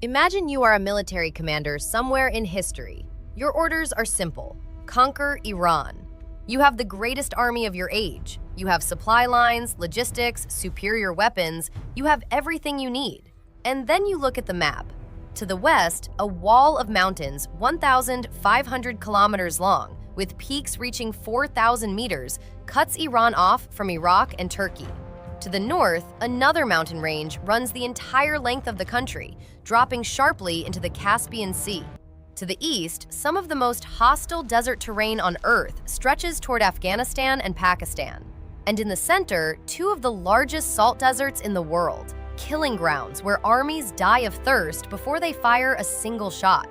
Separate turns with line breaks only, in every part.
Imagine you are a military commander somewhere in history. Your orders are simple: conquer Iran. You have the greatest army of your age. You have supply lines, logistics, superior weapons. You have everything you need. And then you look at the map. To the west, a wall of mountains 1,500 kilometers long, with peaks reaching 4,000 meters, cuts Iran off from Iraq and Turkey. To the north, another mountain range runs the entire length of the country, dropping sharply into the Caspian Sea. To the east, some of the most hostile desert terrain on Earth stretches toward Afghanistan and Pakistan. And in the center, two of the largest salt deserts in the world, killing grounds where armies die of thirst before they fire a single shot.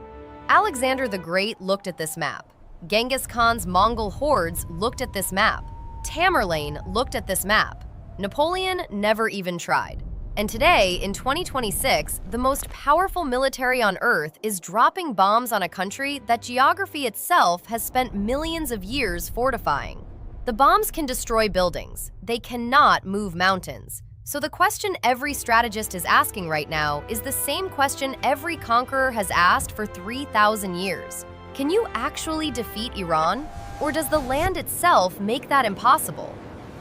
Alexander the Great looked at this map. Genghis Khan's Mongol hordes looked at this map. Tamerlane looked at this map. Napoleon never even tried. And today, in 2026, the most powerful military on Earth is dropping bombs on a country that geography itself has spent millions of years fortifying. The bombs can destroy buildings. They cannot move mountains. So the question every strategist is asking right now is the same question every conqueror has asked for 3,000 years. Can you actually defeat Iran? Or does the land itself make that impossible?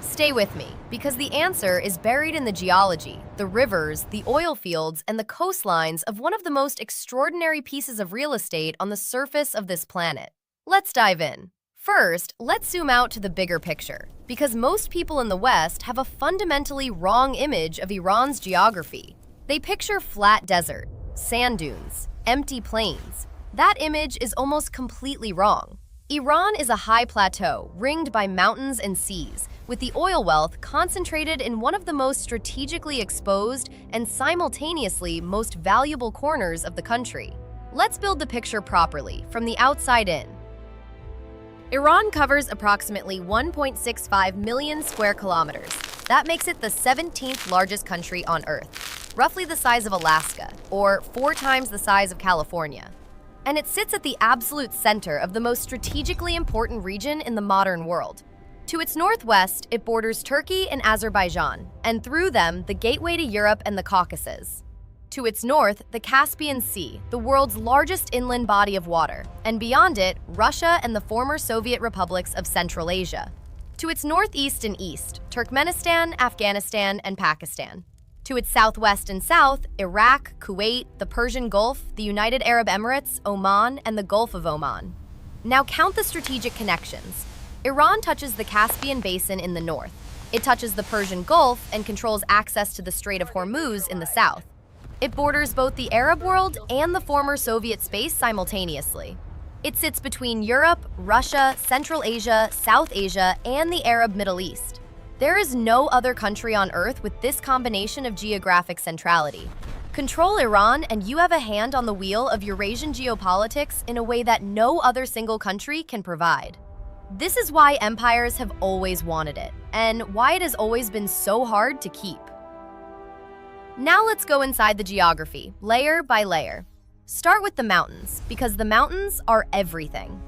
Stay with me, because the answer is buried in the geology, the rivers, the oil fields, and the coastlines of one of the most extraordinary pieces of real estate on the surface of this planet. Let's dive in. First, let's zoom out to the bigger picture, because most people in the West have a fundamentally wrong image of Iran's geography. They picture flat desert, sand dunes, empty plains. That image is almost completely wrong. Iran is a high plateau ringed by mountains and seas, with the oil wealth concentrated in one of the most strategically exposed and simultaneously most valuable corners of the country. Let's build the picture properly, from the outside in. Iran covers approximately 1.65 million square kilometers. That makes it the 17th largest country on Earth, roughly the size of Alaska, or 4 times the size of California. And it sits at the absolute center of the most strategically important region in the modern world. To its northwest, it borders Turkey and Azerbaijan, and through them, the gateway to Europe and the Caucasus. To its north, the Caspian Sea, the world's largest inland body of water, and beyond it, Russia and the former Soviet republics of Central Asia. To its northeast and east, Turkmenistan, Afghanistan, and Pakistan. To its southwest and south, Iraq, Kuwait, the Persian Gulf, the United Arab Emirates, Oman, and the Gulf of Oman. Now count the strategic connections. Iran touches the Caspian Basin in the north. It touches the Persian Gulf and controls access to the Strait of Hormuz in the south. It borders both the Arab world and the former Soviet space simultaneously. It sits between Europe, Russia, Central Asia, South Asia, and the Arab Middle East. There is no other country on Earth with this combination of geographic centrality. Control Iran and you have a hand on the wheel of Eurasian geopolitics in a way that no other single country can provide. This is why empires have always wanted it, and why it has always been so hard to keep. Now let's go inside the geography, layer by layer. Start with the mountains, because the mountains are everything.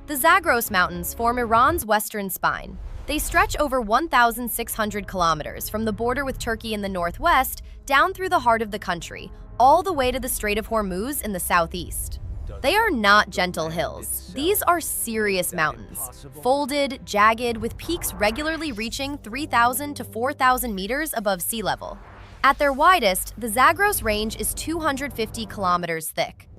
The Zagros Mountains form Iran's western spine. They stretch over 1,600 kilometers from the border with Turkey in the northwest down through the heart of the country, all the way to the Strait of Hormuz in the southeast. They are not gentle hills. These are serious mountains, folded, jagged, with peaks regularly reaching 3,000 to 4,000 meters above sea level. At their widest, the Zagros Range is 250 kilometers thick.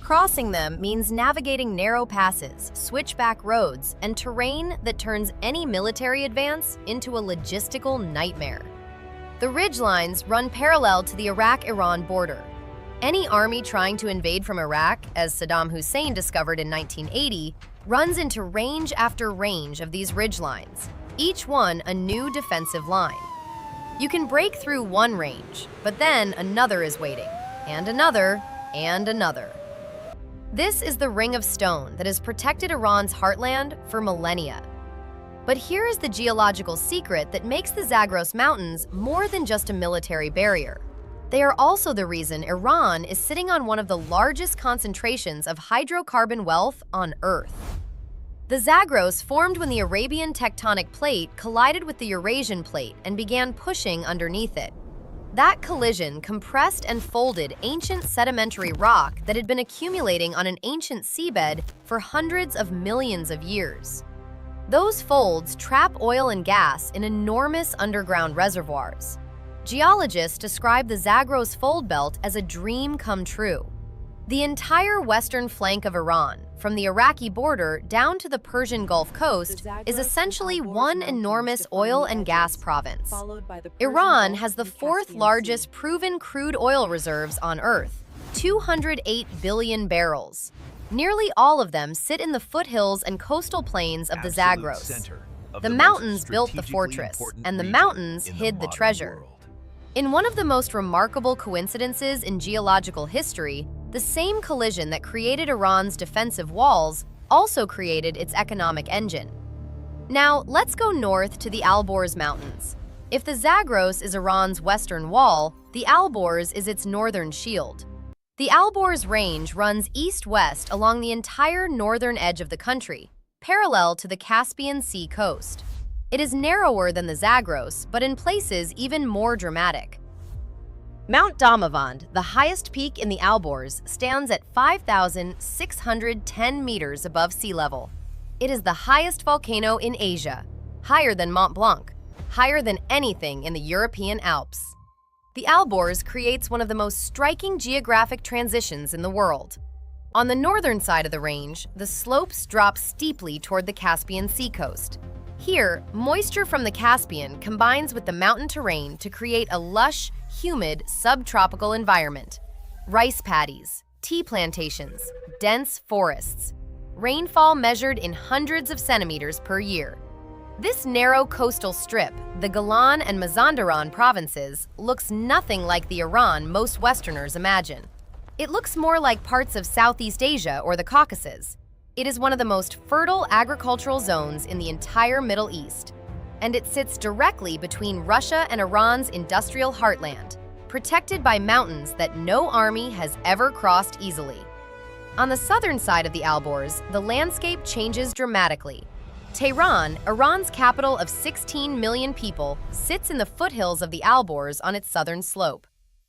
Crossing them means navigating narrow passes, switchback roads, and terrain that turns any military advance into a logistical nightmare. The ridgelines run parallel to the Iraq-Iran border. Any army trying to invade from Iraq, as Saddam Hussein discovered in 1980, runs into range after range of these ridgelines, each one a new defensive line. You can break through one range, but then another is waiting, and another, and another. This is the Ring of Stone that has protected Iran's heartland for millennia. But here is the geological secret that makes the Zagros Mountains more than just a military barrier. They are also the reason Iran is sitting on one of the largest concentrations of hydrocarbon wealth on Earth. The Zagros formed when the Arabian tectonic plate collided with the Eurasian plate and began pushing underneath it. That collision compressed and folded ancient sedimentary rock that had been accumulating on an ancient seabed for hundreds of millions of years. Those folds trap oil and gas in enormous underground reservoirs. Geologists describe the Zagros fold belt as a dream come true. The entire western flank of Iran, from the Iraqi border down to the Persian Gulf Coast, is essentially one enormous oil and gas province. Iran has the fourth largest proven crude oil reserves on Earth, 208 billion barrels. Nearly all of them sit in the foothills and coastal plains of the Zagros. The mountains built the fortress, and the mountains hid the treasure. In one of the most remarkable coincidences in geological history, the same collision that created Iran's defensive walls also created its economic engine. Now, let's go north to the Alborz Mountains. If the Zagros is Iran's western wall, the Alborz is its northern shield. The Alborz Range runs east-west along the entire northern edge of the country, parallel to the Caspian Sea coast. It is narrower than the Zagros, but in places even more dramatic. Mount Damavand, the highest peak in the Alborz, stands at 5,610 meters above sea level. It is the highest volcano in Asia, higher than Mont Blanc, higher than anything in the European Alps. The Alborz creates one of the most striking geographic transitions in the world. On the northern side of the range, the slopes drop steeply toward the Caspian Sea coast. Here, moisture from the Caspian combines with the mountain terrain to create a lush, humid, subtropical environment. Rice paddies, tea plantations, dense forests. Rainfall measured in hundreds of centimeters per year. This narrow coastal strip, the Gilan and Mazandaran provinces, looks nothing like the Iran most Westerners imagine. It looks more like parts of Southeast Asia or the Caucasus. It is one of the most fertile agricultural zones in the entire Middle East, and it sits directly between Russia and Iran's industrial heartland, protected by mountains that no army has ever crossed easily. On the southern side of the Alborz, the landscape changes dramatically. Tehran, Iran's capital of 16 million people, sits in the foothills of the Alborz on its southern slope.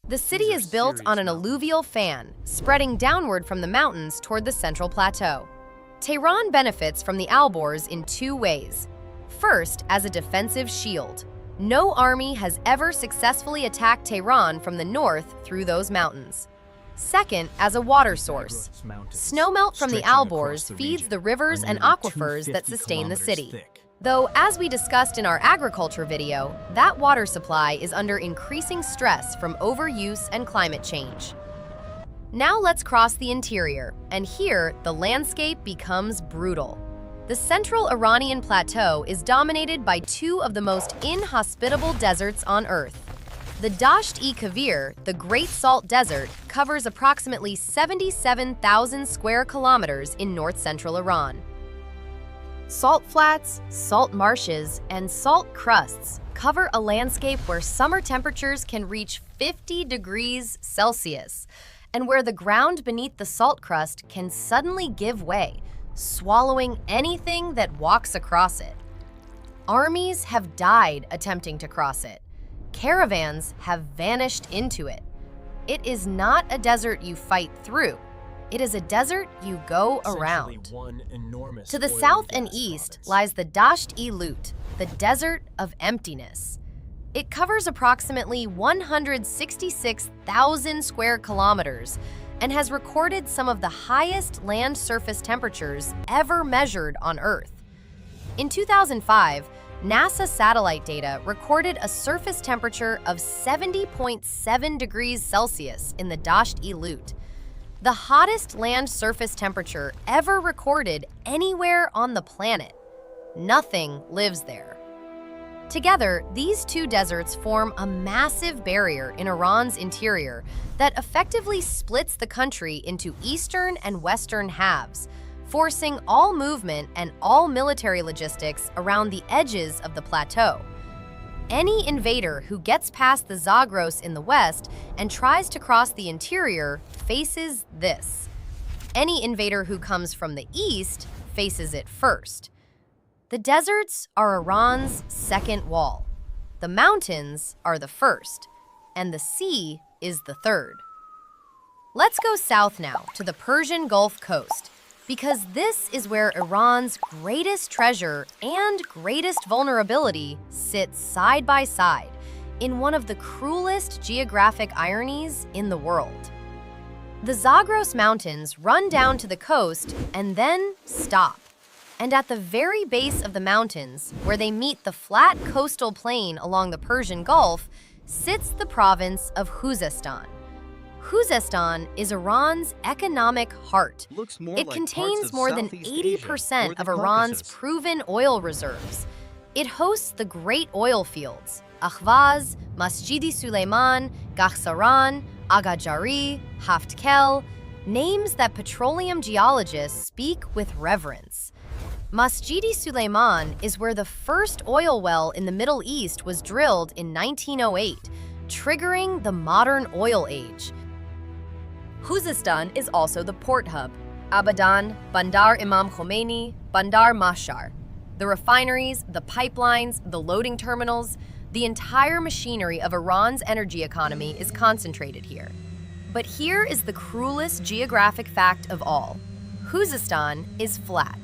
The city is built on an alluvial fan, spreading downward from the mountains toward the central plateau. Tehran benefits from the Alborz in two ways. First, as a defensive shield. No army has ever successfully attacked Tehran from the north through those mountains. Second, as a water source. Snowmelt from the Alborz feeds the rivers and aquifers that sustain the city. Though, as we discussed in our agriculture video, that water supply is under increasing stress from overuse and climate change. Now let's cross the interior, and here the landscape becomes brutal. The central Iranian plateau is dominated by two of the most inhospitable deserts on Earth. The Dasht-e Kavir, the Great Salt Desert, covers approximately 77,000 square kilometers in north-central Iran. Salt flats, salt marshes, and salt crusts cover a landscape where summer temperatures can reach 50 degrees Celsius, and where the ground beneath the salt crust can suddenly give way, swallowing anything that walks across it. Armies have died attempting to cross it. Caravans have vanished into it. It is not a desert you fight through. It is a desert you go around. To the south and east lies the Dasht-e Lut, the desert of emptiness. It covers approximately 166,000 square kilometers and has recorded some of the highest land surface temperatures ever measured on Earth. In 2005, NASA satellite data recorded a surface temperature of 70.7 degrees Celsius in the Dasht-e Lut, the hottest land surface temperature ever recorded anywhere on the planet. Nothing lives there. Together, these two deserts form a massive barrier in Iran's interior that effectively splits the country into eastern and western halves, forcing all movement and all military logistics around the edges of the plateau. Any invader who gets past the Zagros in the west and tries to cross the interior faces this. Any invader who comes from the east faces it first. The deserts are Iran's second wall. The mountains are the first. and the sea is the third. Let's go south now to the Persian Gulf coast, because this is where Iran's greatest treasure and greatest vulnerability sit side by side in one of the cruelest geographic ironies in the world. The Zagros Mountains run down to the coast and then stop. And at the very base of the mountains, where they meet the flat coastal plain along the Persian Gulf, sits the province of Khuzestan. Khuzestan is Iran's economic heart. It contains more than 80% of Iran's proven oil reserves. It hosts the great oil fields, Ahvaz, Masjid-e Suleiman, Gahsaran, Agajari, Haftkel, names that petroleum geologists speak with reverence. Masjid-e Suleiman is where the first oil well in the Middle East was drilled in 1908, triggering the modern oil age. Khuzestan is also the port hub. Abadan, Bandar Imam Khomeini, Bandar Mashar. The refineries, the pipelines, the loading terminals, the entire machinery of Iran's energy economy is concentrated here. But here is the cruelest geographic fact of all. Khuzestan is flat.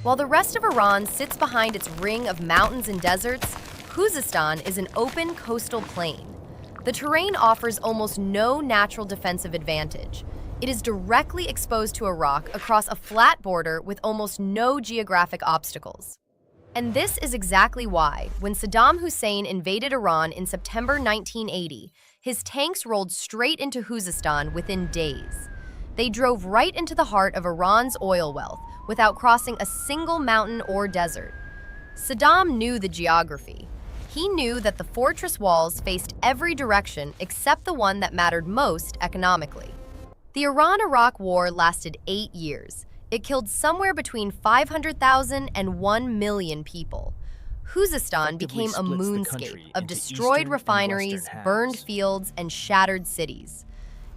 While the rest of Iran sits behind its ring of mountains and deserts, Khuzestan is an open coastal plain. The terrain offers almost no natural defensive advantage. It is directly exposed to Iraq across a flat border with almost no geographic obstacles. And this is exactly why, when Saddam Hussein invaded Iran in September 1980, his tanks rolled straight into Khuzestan within days. They drove right into the heart of Iran's oil wealth without crossing a single mountain or desert. Saddam knew the geography. He knew that the fortress walls faced every direction except the one that mattered most economically. The Iran-Iraq War lasted 8 years. It killed somewhere between 500,000 and 1 million people. Khuzestan became a moonscape of destroyed refineries, burned fields, and shattered cities.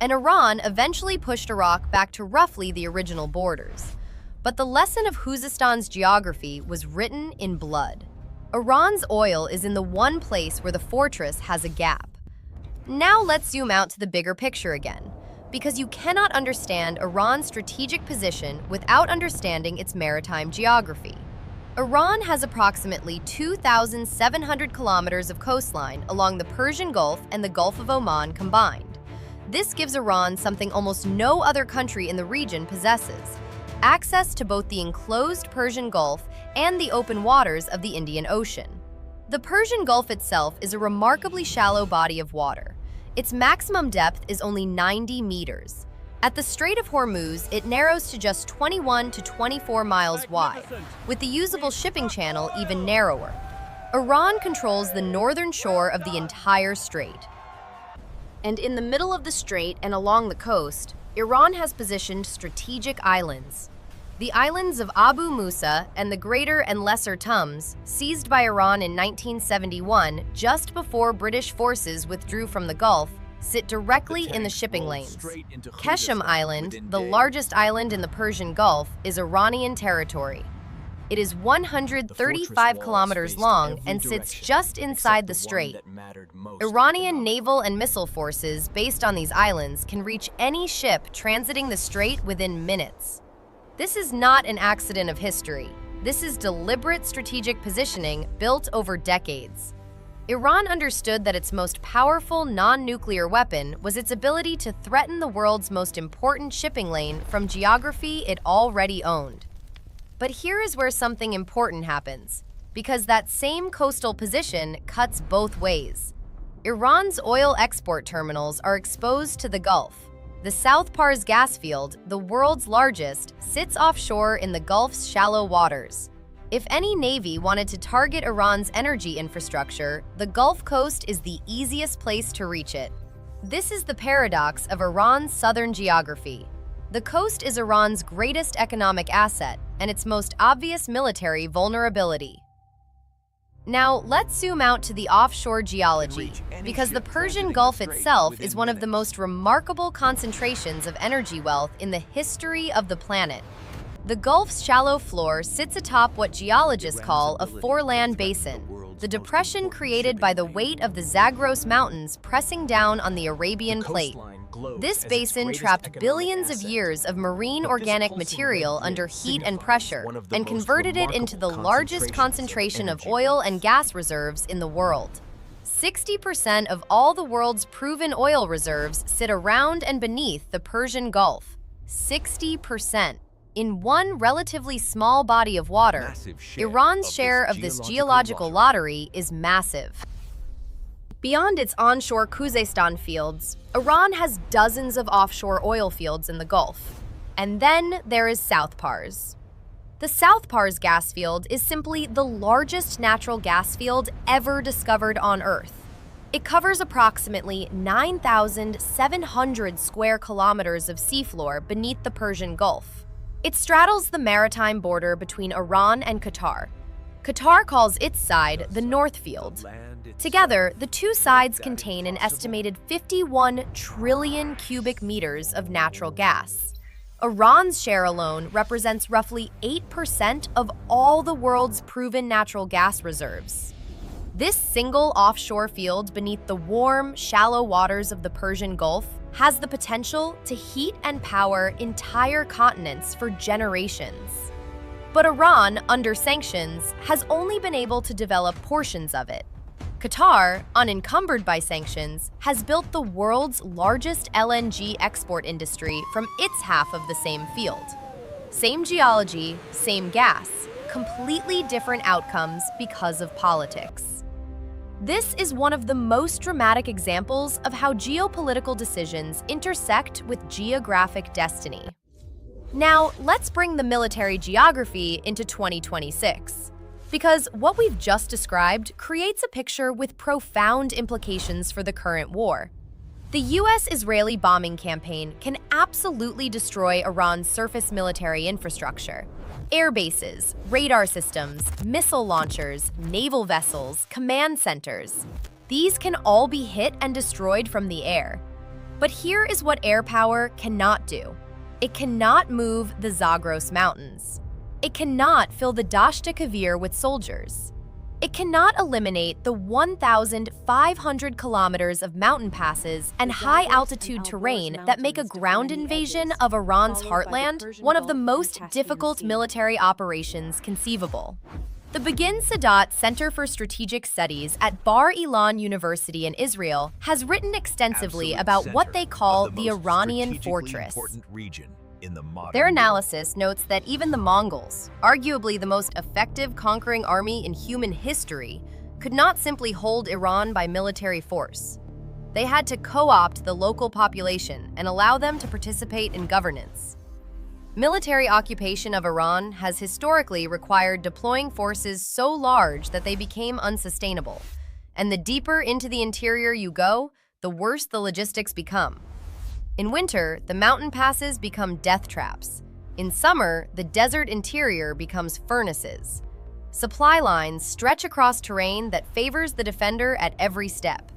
And Iran eventually pushed Iraq back to roughly the original borders. But the lesson of Khuzestan's geography was written in blood. Iran's oil is in the one place where the fortress has a gap. Now let's zoom out to the bigger picture again, because you cannot understand Iran's strategic position without understanding its maritime geography. Iran has approximately 2,700 kilometers of coastline along the Persian Gulf and the Gulf of Oman combined. This gives Iran something almost no other country in the region possesses: access to both the enclosed Persian Gulf and the open waters of the Indian Ocean. The Persian Gulf itself is a remarkably shallow body of water. Its maximum depth is only 90 meters. At the Strait of Hormuz, it narrows to just 21 to 24 miles wide, with the usable shipping channel even narrower. Iran controls the northern shore of the entire strait. And in the middle of the strait and along the coast, Iran has positioned strategic islands. The islands of Abu Musa and the Greater and Lesser Tums, seized by Iran in 1971 just before British forces withdrew from the Gulf, sit directly in the shipping lanes. Keshem Island, the largest island in the Persian Gulf, is Iranian territory. It is 135 kilometers long and sits just inside the strait. Iranian naval and missile forces based on these islands can reach any ship transiting the strait within minutes. This is not an accident of history. This is deliberate strategic positioning built over decades. Iran understood that its most powerful non-nuclear weapon was its ability to threaten the world's most important shipping lane from geography it already owned. But here is where something important happens, because that same coastal position cuts both ways. Iran's oil export terminals are exposed to the Gulf. The South Pars gas field, the world's largest, sits offshore in the Gulf's shallow waters. If any navy wanted to target Iran's energy infrastructure, the Gulf Coast is the easiest place to reach it. This is the paradox of Iran's southern geography. The coast is Iran's greatest economic asset and its most obvious military vulnerability. Now, let's zoom out to the offshore geology, because the Persian Gulf itself is one of the most remarkable concentrations of energy wealth in the history of the planet. The Gulf's shallow floor sits atop what geologists call a four-land basin. the depression created by the weight of the Zagros Mountains pressing down on the Arabian Plate. This basin trapped billions of years of marine organic material under heat and pressure and converted it into the largest concentration of oil and gas reserves in the world. 60% of all the world's proven oil reserves sit around and beneath the Persian Gulf. 60%. In one relatively small body of water, Iran's share of this geological lottery is massive. Beyond its onshore Khuzestan fields, Iran has dozens of offshore oil fields in the Gulf. And then there is South Pars. The South Pars gas field is simply the largest natural gas field ever discovered on Earth. It covers approximately 9,700 square kilometers of seafloor beneath the Persian Gulf. It straddles the maritime border between Iran and Qatar. Qatar calls its side the North Field. Together, the two sides contain an estimated 51 trillion cubic meters of natural gas. Iran's share alone represents roughly 8% of all the world's proven natural gas reserves. This single offshore field beneath the warm, shallow waters of the Persian Gulf has the potential to heat and power entire continents for generations. But Iran, under sanctions, has only been able to develop portions of it. Qatar, unencumbered by sanctions, has built the world's largest LNG export industry from its half of the same field. Same geology, same gas, completely different outcomes because of politics. This is one of the most dramatic examples of how geopolitical decisions intersect with geographic destiny. Now, let's bring the military geography into 2026. Because what we've just described creates a picture with profound implications for the current war. The US-Israeli bombing campaign can absolutely destroy Iran's surface military infrastructure. Air bases, radar systems, missile launchers, naval vessels, command centers. These can all be hit and destroyed from the air. But here is what air power cannot do. It cannot move the Zagros Mountains. It cannot fill the Dasht-e Kavir with soldiers. It cannot eliminate the 1,500 kilometers of mountain passes and high-altitude terrain that make a ground invasion of Iran's heartland one of the most difficult military operations conceivable. The Begin Sadat Center for Strategic Studies at Bar Ilan University in Israel has written extensively about what they call the Iranian fortress. Their analysis notes that even the Mongols, arguably the most effective conquering army in human history, could not simply hold Iran by military force. They had to co-opt the local population and allow them to participate in governance. Military occupation of Iran has historically required deploying forces so large that they became unsustainable. And the deeper into the interior you go, the worse the logistics become. In winter, the mountain passes become death traps. In summer, the desert interior becomes furnaces. Supply lines stretch across terrain that favors the defender at every step.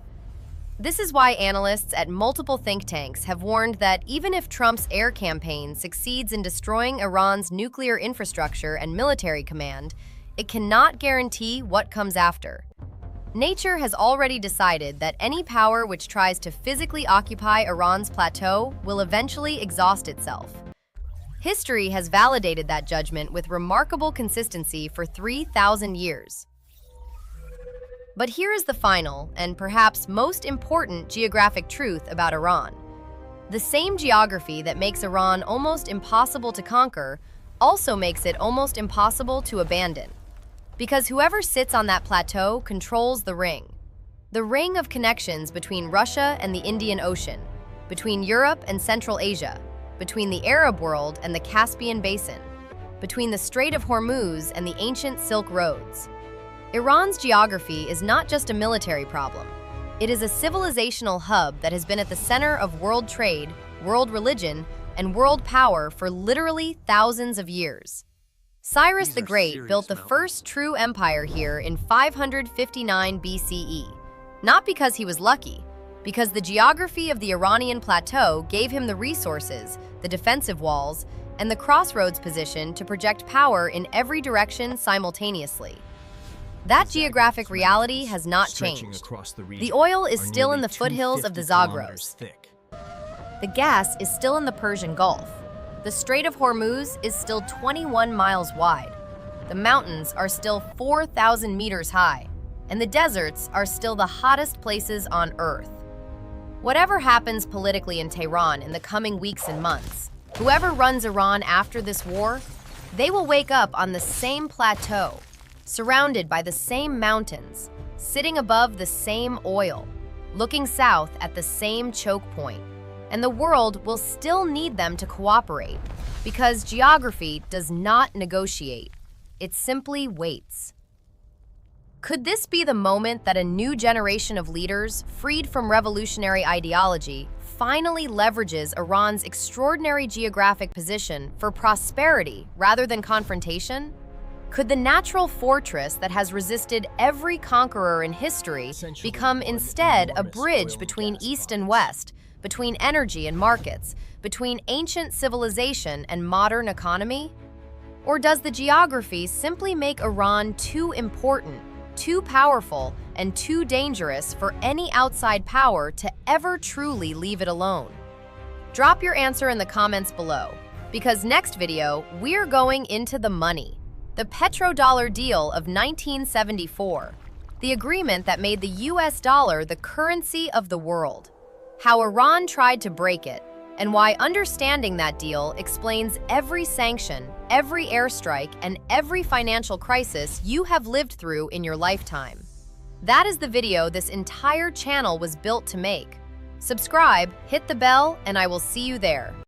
This is why analysts at multiple think tanks have warned that even if Trump's air campaign succeeds in destroying Iran's nuclear infrastructure and military command, it cannot guarantee what comes after. Nature has already decided that any power which tries to physically occupy Iran's plateau will eventually exhaust itself. History has validated that judgment with remarkable consistency for 3,000 years. But here is the final, and perhaps most important geographic truth about Iran. The same geography that makes Iran almost impossible to conquer also makes it almost impossible to abandon. Because whoever sits on that plateau controls the ring of connections between Russia and the Indian Ocean, between Europe and Central Asia, between the Arab world and the Caspian Basin, between the Strait of Hormuz and the ancient Silk Roads. Iran's geography is not just a military problem. It is a civilizational hub that has been at the center of world trade, world religion, and world power for literally thousands of years. Cyrus the Great built the first true empire here in 559 BCE, not because he was lucky, because the geography of the Iranian plateau gave him the resources, the defensive walls, and the crossroads position to project power in every direction simultaneously. That geographic reality has not changed. The oil is still in the foothills of the Zagros. The gas is still in the Persian Gulf. The Strait of Hormuz is still 21 miles wide. The mountains are still 4,000 meters high, and the deserts are still the hottest places on Earth. Whatever happens politically in Tehran in the coming weeks and months, whoever runs Iran after this war, they will wake up on the same plateau, surrounded by the same mountains, sitting above the same oil, looking south at the same choke point, and the world will still need them to cooperate, because geography does not negotiate. It simply waits. Could this be the moment that a new generation of leaders, freed from revolutionary ideology, finally leverages Iran's extraordinary geographic position for prosperity rather than confrontation? Could the natural fortress that has resisted every conqueror in history become instead a bridge between East and West, between energy and markets, between ancient civilization and modern economy? Or does the geography simply make Iran too important, too powerful, and too dangerous for any outside power to ever truly leave it alone? Drop your answer in the comments below, because next video, we're going into the money. The petrodollar deal of 1974, the agreement that made the US dollar the currency of the world. How Iran tried to break it, and why understanding that deal explains every sanction, every airstrike, and every financial crisis you have lived through in your lifetime. That is the video this entire channel was built to make. Subscribe, hit the bell, and I will see you there.